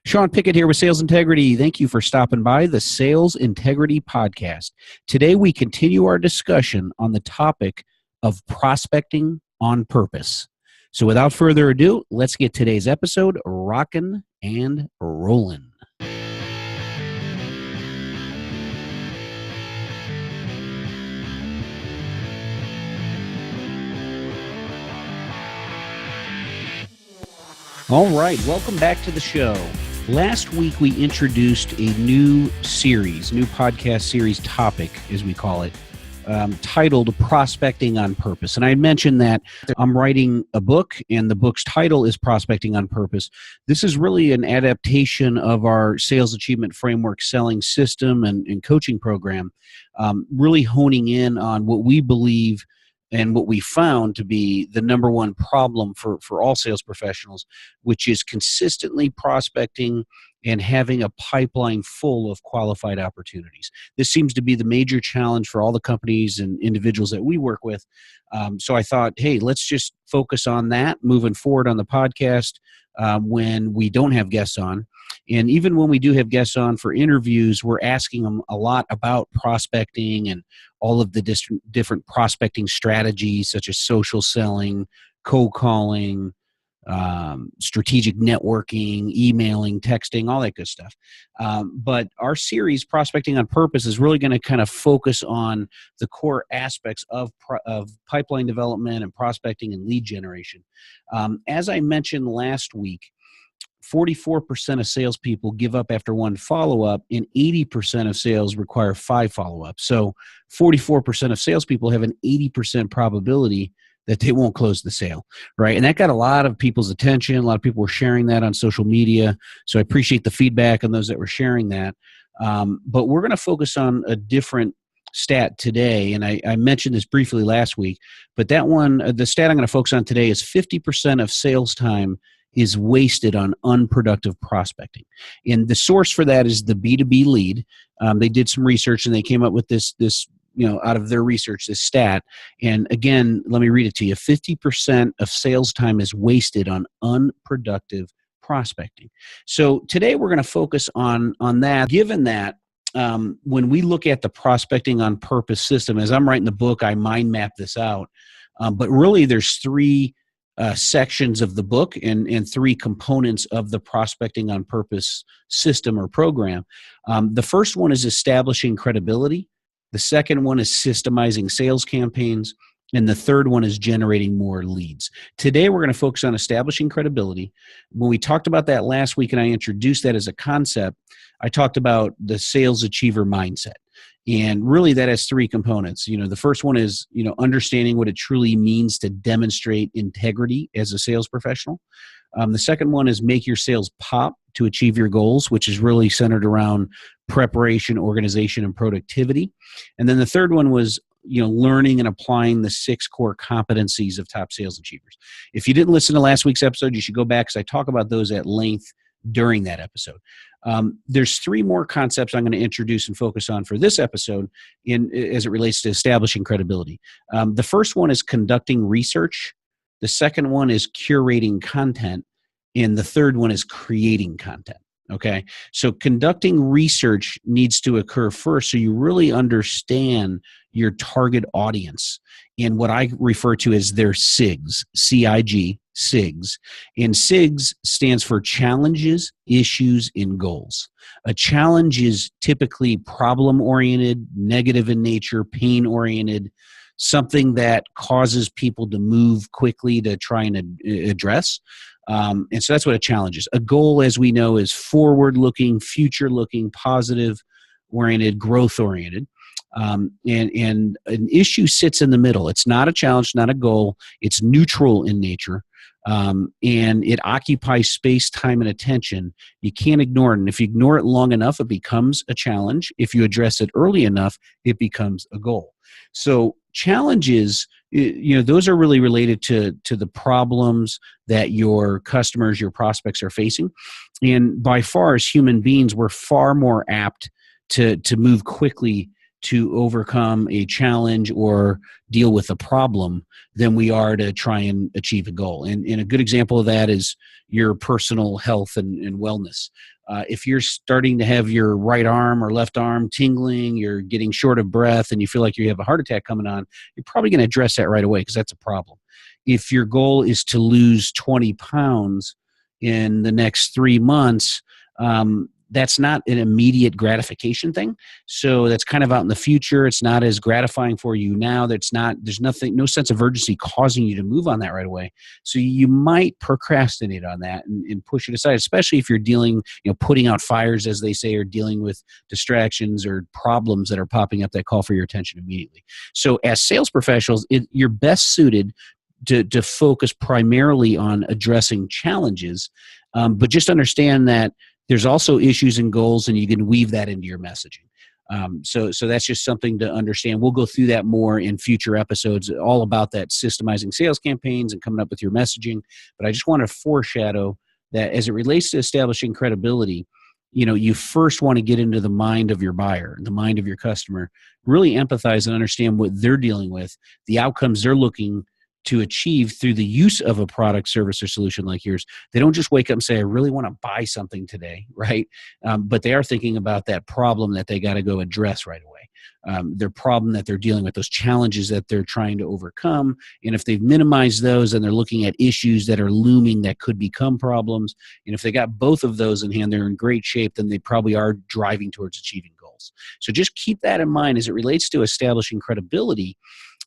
Sean Pickett here with Sales Integrity. Thank you for stopping by the Sales Integrity Podcast. Today we continue our discussion on the topic of prospecting on purpose. So without further ado, let's get today's episode rocking and rolling. All right, welcome back to the show. Last week, we introduced a new podcast series topic, as we call it, titled Prospecting on Purpose. And I mentioned that I'm writing a book, and the book's title is Prospecting on Purpose. This is really an adaptation of our Sales Achievement Framework selling system and coaching program, really honing in on what we believe and what we found to be the number one problem for all sales professionals, which is consistently prospecting and having a pipeline full of qualified opportunities. This seems to be the major challenge for all the companies and individuals that we work with. So I thought, hey, let's just focus on that moving forward on the podcast when we don't have guests on. And even when we do have guests on for interviews, we're asking them a lot about prospecting and all of the different prospecting strategies, such as social selling, cold calling, strategic networking, emailing, texting, all that good stuff. But our series, Prospecting on Purpose, is really going to kind of focus on the core aspects of pipeline development and prospecting and lead generation. As I mentioned last week, 44% of salespeople give up after one follow-up, and 80% of sales require 5 follow-ups. So 44% of salespeople have an 80% probability that they won't close the sale, right? And that got a lot of people's attention. A lot of people were sharing that on social media. So I appreciate the feedback on those that were sharing that. But we're going to focus on a different stat today. And I mentioned this briefly last week, but that one, the stat I'm going to focus on today is 50% of sales time is wasted on unproductive prospecting. And the source for that is the B2B lead. They did some research and they came up with this out of their research, this stat. And again, let me read it to you. 50% of sales time is wasted on unproductive prospecting. So today we're going to focus on that. Given that, when we look at the prospecting on purpose system, as I'm writing the book, I mind map this out. But really there's 3 sections of the book and 3 components of the prospecting on purpose system or program. The first one is establishing credibility. The second one is systemizing sales campaigns. And the third one is generating more leads. Today, we're going to focus on establishing credibility. When we talked about that last week and I introduced that as a concept, I talked about the sales achiever mindset. And really that has 3 components. The first one is, understanding what it truly means to demonstrate integrity as a sales professional. The second one is make your sales pop to achieve your goals, which is really centered around preparation, organization, and productivity. And then the third one was, learning and applying the 6 core competencies of top sales achievers. If you didn't listen to last week's episode, you should go back because I talk about those at length during that episode. There's 3 more concepts I'm going to introduce and focus on for this episode as it relates to establishing credibility. The first one is conducting research. The second one is curating content. And the third one is creating content. Okay. So conducting research needs to occur first so you really understand your target audience and what I refer to as their CIGs, C-I-G, CIGs. And CIGs stands for challenges, issues, and goals. A challenge is typically problem-oriented, negative in nature, pain-oriented, something that causes people to move quickly to try and address. And so that's what a challenge is. A goal, as we know, is forward-looking, future-looking, positive-oriented, growth-oriented. And an issue sits in the middle. It's not a challenge, not a goal. It's neutral in nature. And it occupies space, time, and attention. You can't ignore it. And if you ignore it long enough, it becomes a challenge. If you address it early enough, it becomes a goal. So challenges, those are really related to the problems that your customers, your prospects are facing. And by far, as human beings, we're far more apt to move quickly to overcome a challenge or deal with a problem than we are to try and achieve a goal. And a good example of that is your personal health and wellness. If you're starting to have your right arm or left arm tingling, you're getting short of breath, and you feel like you have a heart attack coming on, you're probably going to address that right away because that's a problem. If your goal is to lose 20 pounds in the next 3 months, that's not an immediate gratification thing. So that's kind of out in the future. It's not as gratifying for you now. There's no sense of urgency causing you to move on that right away. So you might procrastinate on that and push it aside, especially if you're dealing, putting out fires, as they say, or dealing with distractions or problems that are popping up that call for your attention immediately. So as sales professionals, you're best suited to focus primarily on addressing challenges, but just understand that there's also issues and goals, and you can weave that into your messaging. So that's just something to understand. We'll go through that more in future episodes, all about that systemizing sales campaigns and coming up with your messaging. But I just want to foreshadow that as it relates to establishing credibility, you first want to get into the mind of your buyer, the mind of your customer, really empathize and understand what they're dealing with, the outcomes they're looking to achieve through the use of a product, service, or solution like yours. They don't just wake up and say, I really want to buy something today, right? But they are thinking about that problem that they got to go address right away. Their problem that they're dealing with, those challenges that they're trying to overcome. And if they've minimized those, and they're looking at issues that are looming that could become problems, and if they got both of those in hand, they're in great shape, then they probably are driving towards achieving goals. So just keep that in mind as it relates to establishing credibility.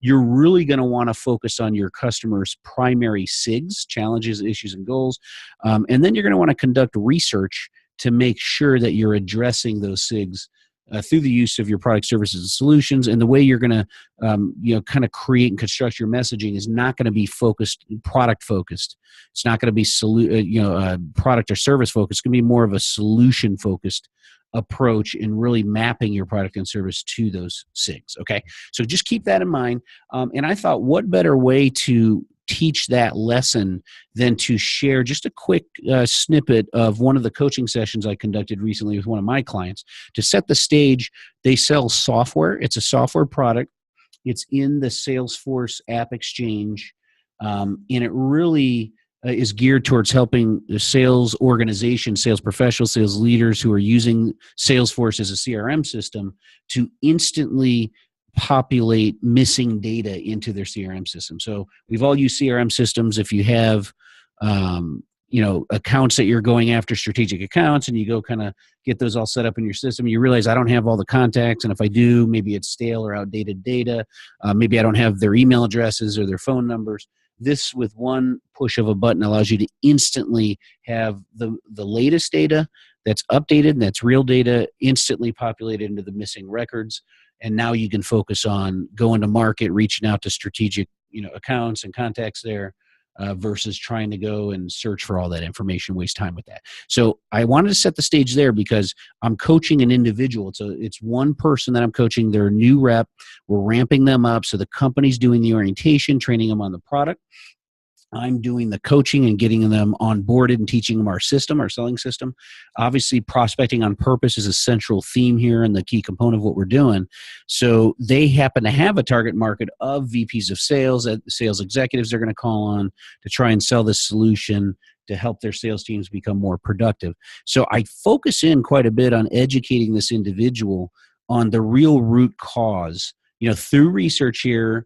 You're really going to want to focus on your customers' primary CIGs, challenges, issues, and goals. And then you're going to want to conduct research to make sure that you're addressing those CIGs through the use of your product, services, and solutions. And the way you're going to kind of create and construct your messaging is not going to be product focused. It's not going to be product or service focused. It's going to be more of a solution focused approach in really mapping your product and service to those CIGs. Okay, so just keep that in mind. And I thought, what better way to teach that lesson than to share just a quick snippet of one of the coaching sessions I conducted recently with one of my clients to set the stage. They sell software. It's a software product. It's in the Salesforce App Exchange, and it really is geared towards helping the sales organization, sales professionals, sales leaders who are using Salesforce as a CRM system to instantly populate missing data into their CRM system. So we've all used CRM systems. If you have, accounts that you're going after, strategic accounts, and you go kind of get those all set up in your system, you realize I don't have all the contacts. And if I do, maybe it's stale or outdated data. Maybe I don't have their email addresses or their phone numbers. This, with one push of a button, allows you to instantly have the latest data that's updated and that's real data instantly populated into the missing records. And now you can focus on going to market, reaching out to strategic accounts and contacts there, versus trying to go and search for all that information, waste time with that. So I wanted to set the stage there because I'm coaching an individual. So it's one person that I'm coaching. They're a new rep. We're ramping them up. So the company's doing the orientation, training them on the product. I'm doing the coaching and getting them onboarded and teaching them our system, our selling system. Obviously, prospecting on purpose is a central theme here and the key component of what we're doing. So they happen to have a target market of VPs of sales, sales executives they're going to call on to try and sell this solution to help their sales teams become more productive. So I focus in quite a bit on educating this individual on the real root cause, through research here,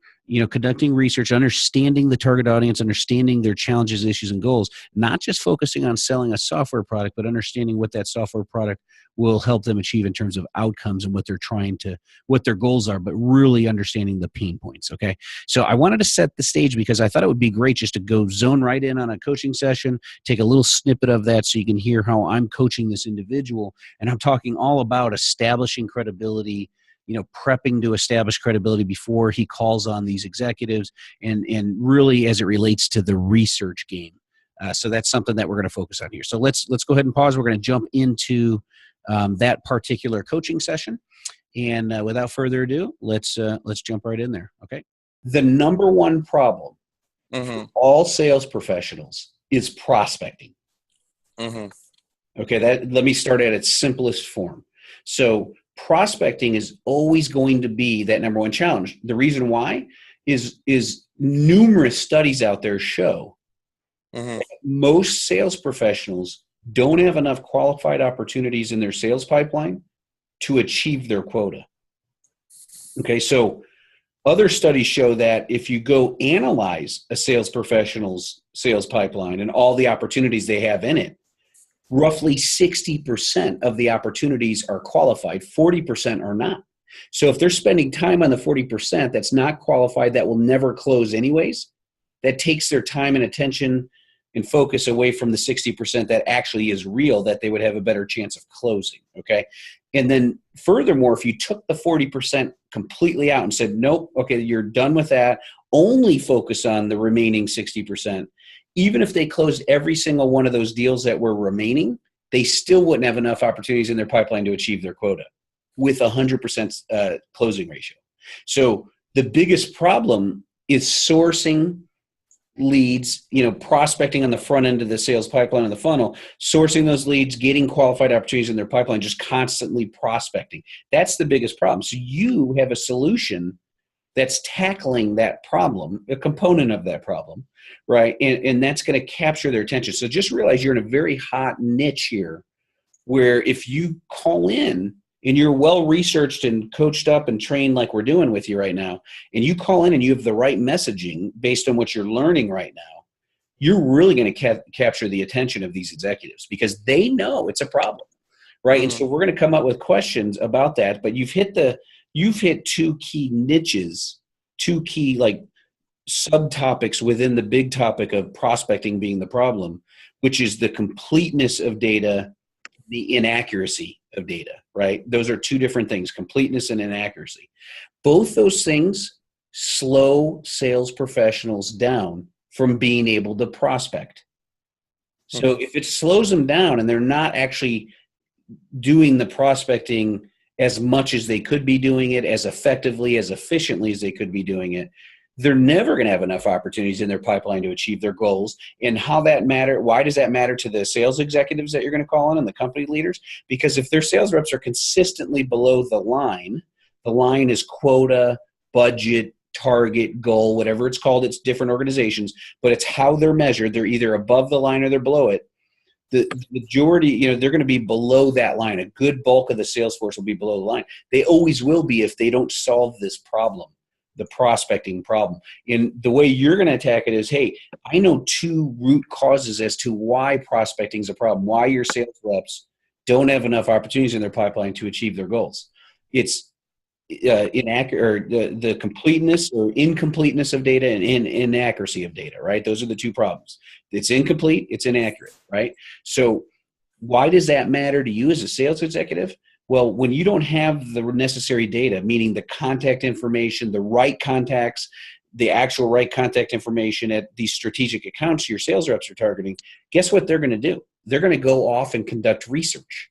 conducting research, understanding the target audience, understanding their challenges, issues, and goals, not just focusing on selling a software product, but understanding what that software product will help them achieve in terms of outcomes and what their goals are, but really understanding the pain points. Okay. So I wanted to set the stage because I thought it would be great just to go zone right in on a coaching session, take a little snippet of that so you can hear how I'm coaching this individual. And I'm talking all about establishing credibility, prepping to establish credibility before he calls on these executives, and really as it relates to the research game. So that's something that we're going to focus on here. So let's go ahead and pause. We're going to jump into that particular coaching session. And without further ado, let's jump right in there. Okay. The number one problem for all sales professionals is prospecting. Okay. Let me start at its simplest form. So prospecting is always going to be that number one challenge. The reason why is numerous studies out there show that most sales professionals don't have enough qualified opportunities in their sales pipeline to achieve their quota. Okay, so other studies show that if you go analyze a sales professional's sales pipeline and all the opportunities they have in it, roughly 60% of the opportunities are qualified, 40% are not. So if they're spending time on the 40% that's not qualified, that will never close anyways, that takes their time and attention and focus away from the 60% that actually is real, that they would have a better chance of closing, okay? And then furthermore, if you took the 40% completely out and said, nope, okay, you're done with that, only focus on the remaining 60%, even if they closed every single one of those deals that were remaining, they still wouldn't have enough opportunities in their pipeline to achieve their quota with 100% closing ratio. So the biggest problem is sourcing leads, prospecting on the front end of the sales pipeline of the funnel, sourcing those leads, getting qualified opportunities in their pipeline, just constantly prospecting. That's the biggest problem. So you have a solution that's tackling that problem, a component of that problem, right? And that's going to capture their attention. So just realize you're in a very hot niche here where if you call in and you're well researched and coached up and trained like we're doing with you right now, and you call in and you have the right messaging based on what you're learning right now, you're really going to capture the attention of these executives because they know it's a problem, right? And so we're going to come up with questions about that, but you've hit two key niches, two key like subtopics within the big topic of prospecting being the problem, which is the completeness of data, the inaccuracy of data, right? Those are two different things, completeness and inaccuracy. Both those things slow sales professionals down from being able to prospect. So if it slows them down and they're not actually doing the prospecting as much as they could be doing it, as effectively, as efficiently as they could be doing it, they're never going to have enough opportunities in their pipeline to achieve their goals. And how that matter, why does that matter to the sales executives that you're going to call on and the company leaders? Because if their sales reps are consistently below the line is quota, budget, target, goal, whatever it's called, it's different organizations, but it's how they're measured. They're either above the line or they're below it. The majority, they're going to be below that line. A good bulk of the sales force will be below the line. They always will be if they don't solve this problem, the prospecting problem. And the way you're going to attack it is, hey, I know two root causes as to why prospecting is a problem, why your sales reps don't have enough opportunities in their pipeline to achieve their goals. It's inaccurate, or the completeness or incompleteness of data and inaccuracy of data, right? Those are the two problems. It's incomplete, it's inaccurate, right? So why does that matter to you as a sales executive? Well, when you don't have the necessary data, meaning the contact information, the right contacts, the actual right contact information at these strategic accounts your sales reps are targeting, guess what they're going to do? They're going to go off and conduct research.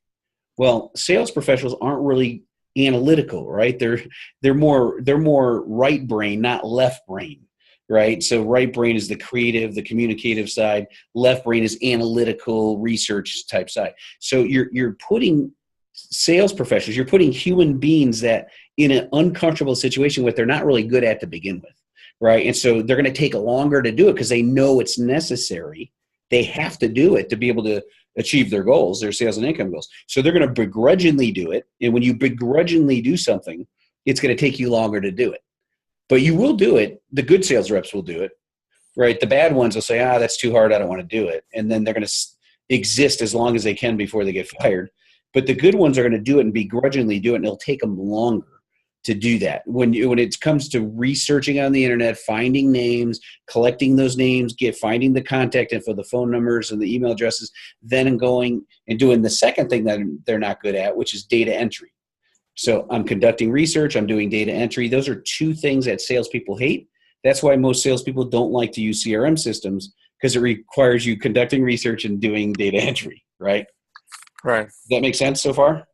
Well, sales professionals aren't really analytical, right? They're more right brain, not left brain, right? So right brain is the creative, the communicative side. Left brain is analytical, research type side. So you're putting sales professionals, you're putting human beings that in an uncomfortable situation what they're not really good at to begin with, right? And so they're going to take longer to do it because they know it's necessary. They have to do it to be able to achieve their goals, their sales and income goals. So they're going to begrudgingly do it. And when you begrudgingly do something, it's going to take you longer to do it. But you will do it. The good sales reps will do it, right? The bad ones will say, that's too hard, I don't want to do it. And then they're going to exist as long as they can before they get fired. But the good ones are going to do it and begrudgingly do it, and it'll take them longer to do that. When it comes to researching on the internet, finding names, collecting those names, finding the contact info, the phone numbers and the email addresses, then going and doing the second thing that they're not good at, which is data entry. So I'm conducting research, I'm doing data entry. Those are two things that salespeople hate. That's why most salespeople don't like to use CRM systems, because it requires you conducting research and doing data entry, right? Right. Does that make sense so far?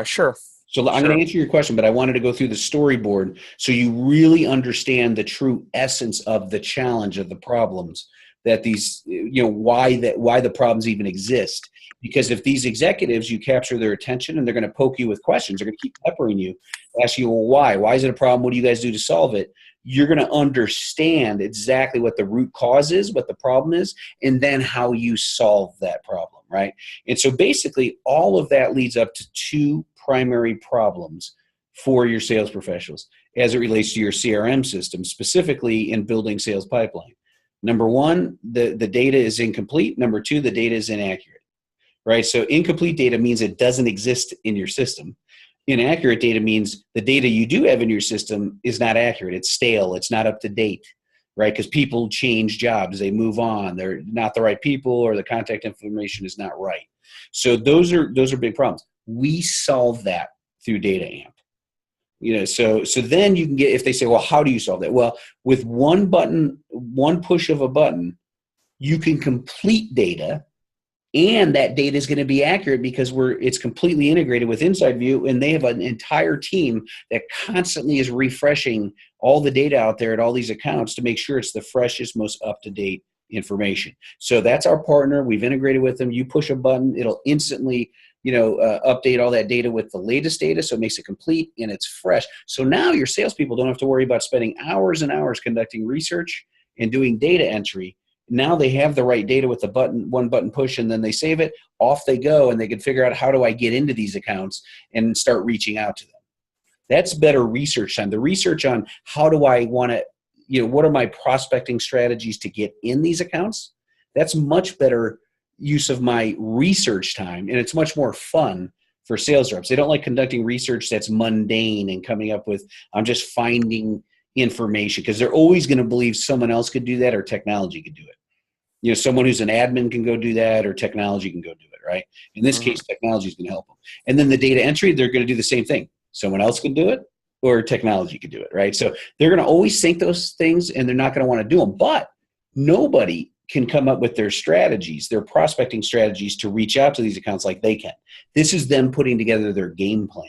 Sure. So I'm going to answer your question, but I wanted to go through the storyboard so you really understand the true essence of the challenge of the problems that these, why the problems even exist. Because if these executives, you capture their attention and they're going to poke you with questions, they're going to keep peppering you, ask you, well, why? Why is it a problem? What do you guys do to solve it? You're going to understand exactly what the root cause is, what the problem is, and then how you solve that problem, right? And so basically all of that leads up to two primary problems for your sales professionals as it relates to your CRM system, specifically in building sales pipeline. Number one, the data is incomplete. Number two, the data is inaccurate. Right? So incomplete data means it doesn't exist in your system. Inaccurate data means the data you do have in your system is not accurate. It's stale. It's not up to date, right? Because people change jobs. They move on. They're not the right people, or the contact information is not right. So those are big problems. We solve that through Data Amp. So then you can get, if they say, well, how do you solve that? Well, with one push of a button, you can complete data. And that data is going to be accurate because it's completely integrated with Inside View, and they have an entire team that constantly is refreshing all the data out there at all these accounts to make sure it's the freshest, most up-to-date information. So that's our partner. We've integrated with them. You push a button, it'll instantly update all that data with the latest data, so it makes it complete and it's fresh. So now your salespeople don't have to worry about spending hours and hours conducting research and doing data entry. Now they have the right data with the one button push, and then they save it, off they go, and they can figure out, how do I get into these accounts and start reaching out to them. That's better research time. The research on how do I want to, what are my prospecting strategies to get in these accounts? That's much better use of my research time, and it's much more fun for sales reps. They don't like conducting research that's mundane and coming up with, I'm just finding information, because they're always going to believe someone else could do that or technology could do it. Someone who's an admin can go do that, or technology can go do it, right? In this case, technology is going to help them. And then the data entry, they're going to do the same thing. Someone else can do it, or technology can do it, right? So they're going to always think those things, and they're not going to want to do them. But nobody can come up with their strategies, their prospecting strategies to reach out to these accounts like they can. This is them putting together their game plan.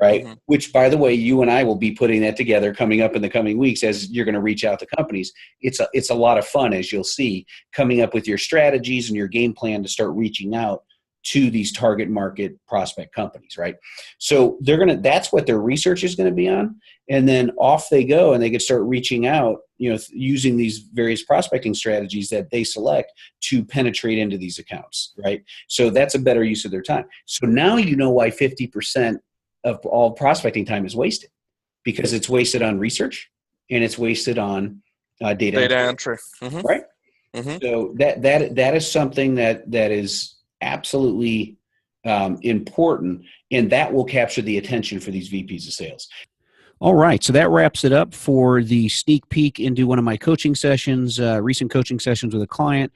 Right? Mm-hmm. Which, by the way, you and I will be putting that together coming up in the coming weeks as you're going to reach out to companies. It's a lot of fun, as you'll see, coming up with your strategies and your game plan to start reaching out to these target market prospect companies, right? So that's what their research is going to be on. And then off they go, and they can start reaching out, using these various prospecting strategies that they select to penetrate into these accounts, right? So that's a better use of their time. So now you know why 50% of all prospecting time is wasted, because it's wasted on research and it's wasted on data entry. Mm-hmm. Right? Mm-hmm. So that is something that is absolutely important, and that will capture the attention for these VPs of sales. All right, so that wraps it up for the sneak peek into one of my coaching sessions, recent coaching sessions with a client.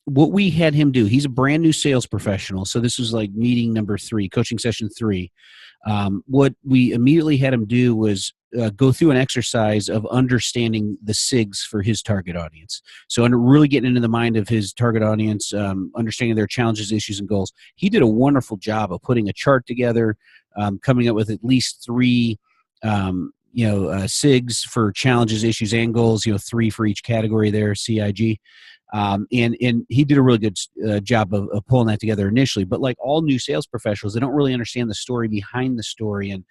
What we had him do, he's a brand new sales professional, so this was like meeting number 3, coaching session 3. What we immediately had him do was go through an exercise of understanding the CIGs for his target audience. So really getting into the mind of his target audience, understanding their challenges, issues, and goals. He did a wonderful job of putting a chart together, coming up with at least 3 CIGs for challenges, issues, and goals, 3 for each category there, CIG. And he did a really good job of pulling that together initially. But like all new sales professionals, they don't really understand the story behind the story, and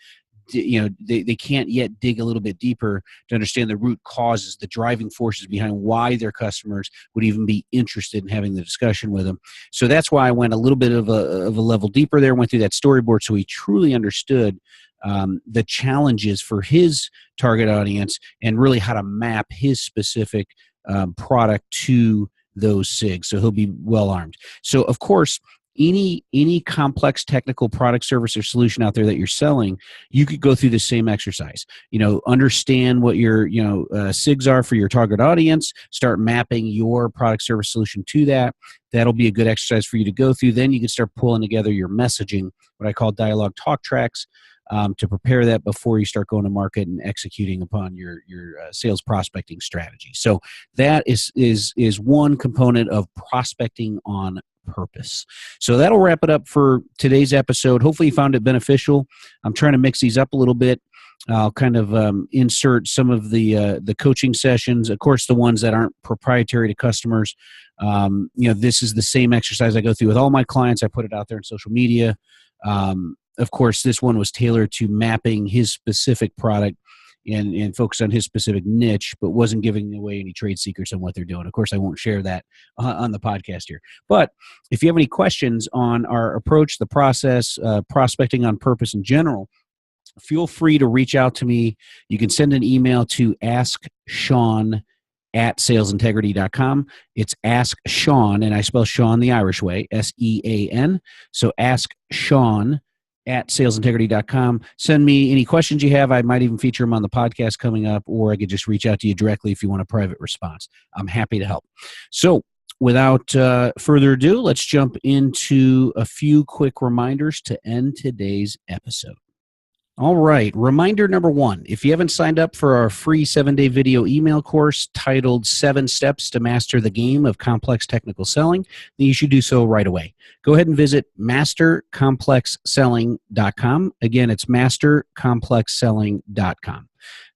they can't yet dig a little bit deeper to understand the root causes, the driving forces behind why their customers would even be interested in having the discussion with them. So that's why I went a little bit of a level deeper there, went through that storyboard, so he truly understood the challenges for his target audience and really how to map his specific product to those CIGs. So he'll be well armed. So of course, any complex technical product, service, or solution out there that you're selling, you could go through the same exercise. Understand what your CIGs are for your target audience. Start mapping your product, service, solution to that. That'll be a good exercise for you to go through. Then you can start pulling together your messaging, what I call dialogue talk tracks, to prepare that before you start going to market and executing upon your sales prospecting strategy. So that is one component of prospecting on purpose. So that'll wrap it up for today's episode. Hopefully you found it beneficial. I'm trying to mix these up a little bit. I'll kind of insert some of the coaching sessions, of course, the ones that aren't proprietary to customers. This is the same exercise I go through with all my clients. I put it out there in social media. Of course, this one was tailored to mapping his specific product and focus on his specific niche, but wasn't giving away any trade secrets on what they're doing. Of course, I won't share that on the podcast here. But if you have any questions on our approach, the process, prospecting on purpose in general, feel free to reach out to me. You can send an email to asksean@salesintegrity.com. It's Ask Sean, and I spell Sean the Irish way, Sean. So Ask Sean at salesintegrity.com. Send me any questions you have. I might even feature them on the podcast coming up, or I could just reach out to you directly if you want a private response. I'm happy to help. So without further ado, let's jump into a few quick reminders to end today's episode. All right. Reminder number one, if you haven't signed up for our free 7-day video email course titled 7 Steps to Master the Game of Complex Technical Selling, then you should do so right away. Go ahead and visit mastercomplexselling.com. Again, it's mastercomplexselling.com.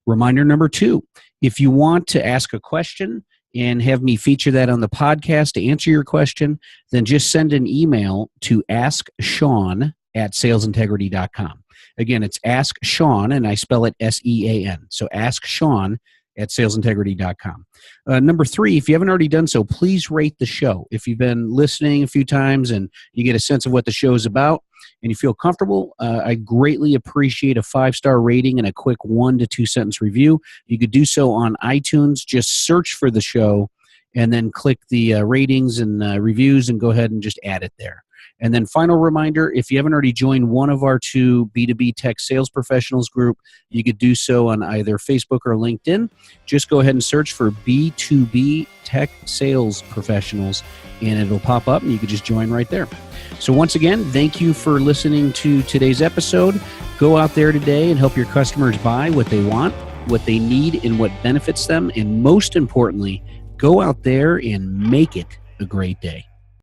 Reminder number two, if you want to ask a question and have me feature that on the podcast to answer your question, then just send an email to asksean@salesintegrity.com. Again, it's Ask Sean, and I spell it Sean. So Ask Sean at salesintegrity.com. Number three, if you haven't already done so, please rate the show. If you've been listening a few times and you get a sense of what the show is about and you feel comfortable, I greatly appreciate a 5-star rating and a quick 1 to 2 sentence review. You could do so on iTunes. Just search for the show and then click the ratings and reviews and go ahead and just add it there. And then final reminder, if you haven't already joined one of our 2 B2B Tech Sales Professionals group, you could do so on either Facebook or LinkedIn. Just go ahead and search for B2B Tech Sales Professionals, and it'll pop up, and you could just join right there. So once again, thank you for listening to today's episode. Go out there today and help your customers buy what they want, what they need, and what benefits them. And most importantly, go out there and make it a great day.